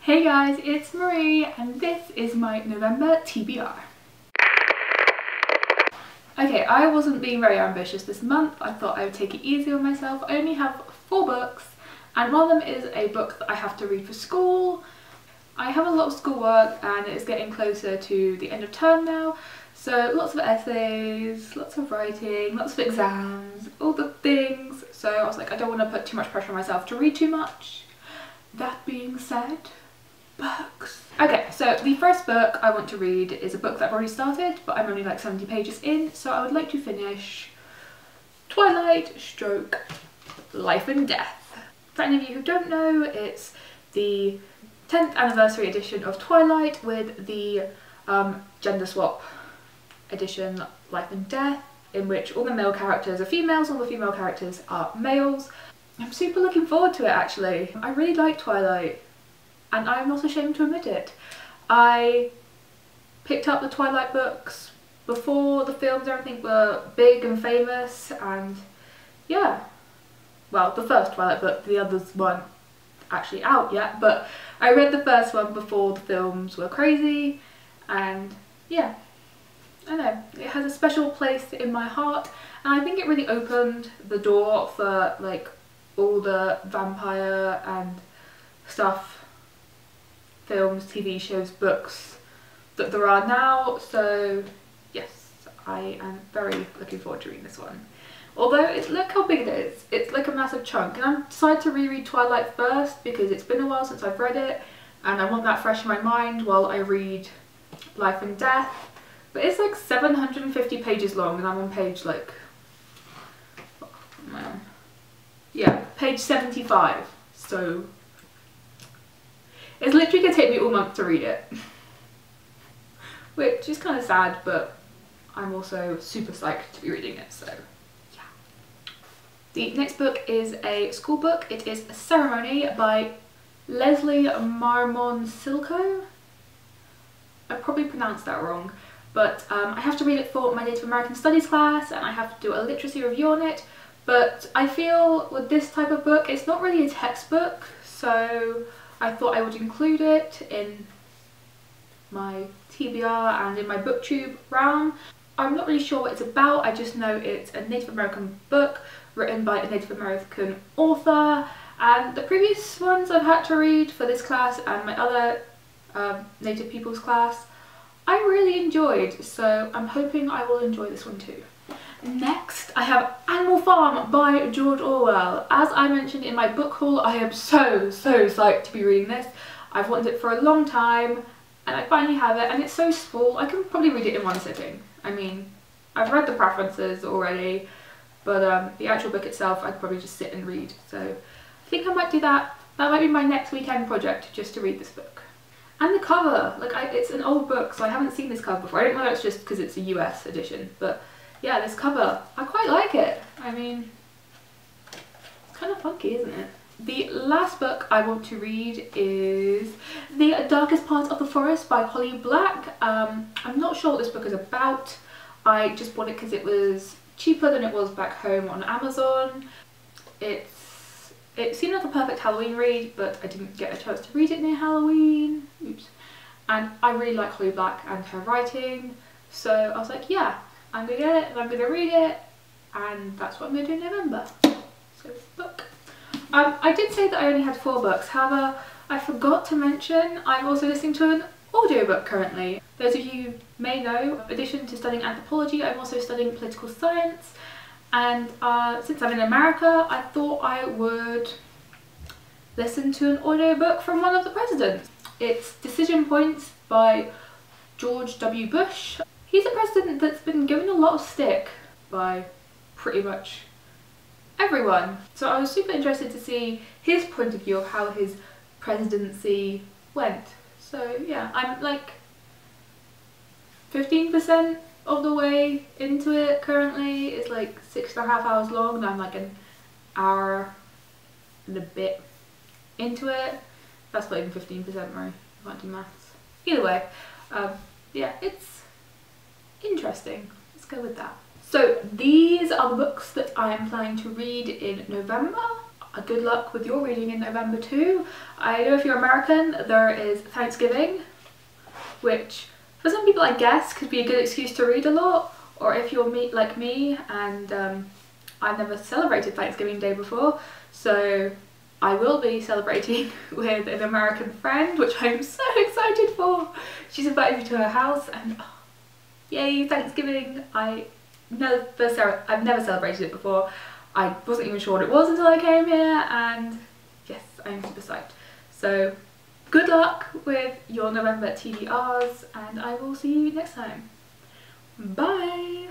Hey guys, it's Marie and this is my November TBR. Okay, I wasn't being very ambitious this month. I thought I would take it easy on myself. I only have 4 books and one of them is a book that I have to read for school. I have a lot of schoolwork and it's getting closer to the end of term now, so lots of essays, lots of writing, lots of exams, all the things. So I was like, I don't want to put too much pressure on myself to read too much. That being said, books. Okay, so the first book I want to read is a book that I've already started, but I'm only like 70 pages in, so I would like to finish Twilight stroke Life and Death. For any of you who don't know, it's the 10th anniversary edition of Twilight with the gender swap edition Life and Death, in which all the male characters are females, all the female characters are males. I'm super looking forward to it actually. I really like Twilight. And I'm not ashamed to admit it. I picked up the Twilight books before the films and everything were big and famous, and yeah. Well, the first Twilight book, the others weren't actually out yet, but I read the first one before the films were crazy, and yeah. I know, it has a special place in my heart, and I think it really opened the door for like all the vampire and stuff, films, TV shows, books that there are now. So yes, I am very looking forward to reading this one. Although look how big it is, it's like a massive chunk, and I'm decided to reread Twilight first because it's been a while since I've read it and I want that fresh in my mind while I read Life and Death. But it's like 750 pages long and I'm on page like, what am I on? Yeah, page 75, so it's literally going to take me all month to read it. Which is kind of sad, but I'm also super psyched to be reading it, so yeah. The next book is a school book. It is Cerrone by Leslie Marmon-Silko. I probably pronounced that wrong, but I have to read it for my Native American Studies class and I have to do a literacy review on it. But I feel with this type of book, it's not really a textbook, so I thought I would include it in my TBR and in my booktube realm. I'm not really sure what it's about, I just know it's a Native American book written by a Native American author, and the previous ones I've had to read for this class and my other Native people's class I really enjoyed, so I'm hoping I will enjoy this one too. Next, I have Animal Farm by George Orwell. As I mentioned in my book haul, I am so psyched to be reading this. I've wanted it for a long time and I finally have it, and it's so small, I can probably read it in one sitting. I mean, I've read the prefaces already, but the actual book itself I'd probably just sit and read. So I think I might do that. That might be my next weekend project, just to read this book. And the cover, like it's an old book, so I haven't seen this cover before. I don't know if it's just because it's a US edition, but yeah, this cover, I quite like it. I mean, it's kind of funky, isn't it? The last book I want to read is The Darkest Part of the Forest by Holly Black. I'm not sure what this book is about. I just bought it because it was cheaper than it was back home on Amazon. It seemed like a perfect Halloween read, but I didn't get a chance to read it near Halloween. Oops. And I really like Holly Black and her writing, so I was like, yeah, I'm gonna get it and I'm gonna read it, and that's what I'm gonna do in November. So this book. I did say that I only had 4 books, however, I forgot to mention I'm also listening to an audiobook currently. Those of you who may know, in addition to studying anthropology, I'm also studying political science, and since I'm in America, I thought I would listen to an audiobook from one of the presidents. It's Decision Points by George W. Bush. He's a president that's been given a lot of stick by pretty much everyone. So I was super interested to see his point of view of how his presidency went. So yeah, I'm like 15% of the way into it currently. It's like 6.5 hours long and I'm like an hour and a bit into it. That's not even 15%, Murray. I can't do maths. Either way, yeah, it's interesting. Let's go with that. So these are the books that I am planning to read in November. good luck with your reading in November too. I know if you're American, there is Thanksgiving, which for some people I guess could be a good excuse to read a lot, or if you're like me and I've never celebrated Thanksgiving Day before, so I will be celebrating with an American friend, which I'm so excited for. She's invited me to her house and oh, yay, Thanksgiving! I've never celebrated it before. I wasn't even sure what it was until I came here, and yes, I'm super psyched. So good luck with your November TBRs, and I will see you next time. Bye!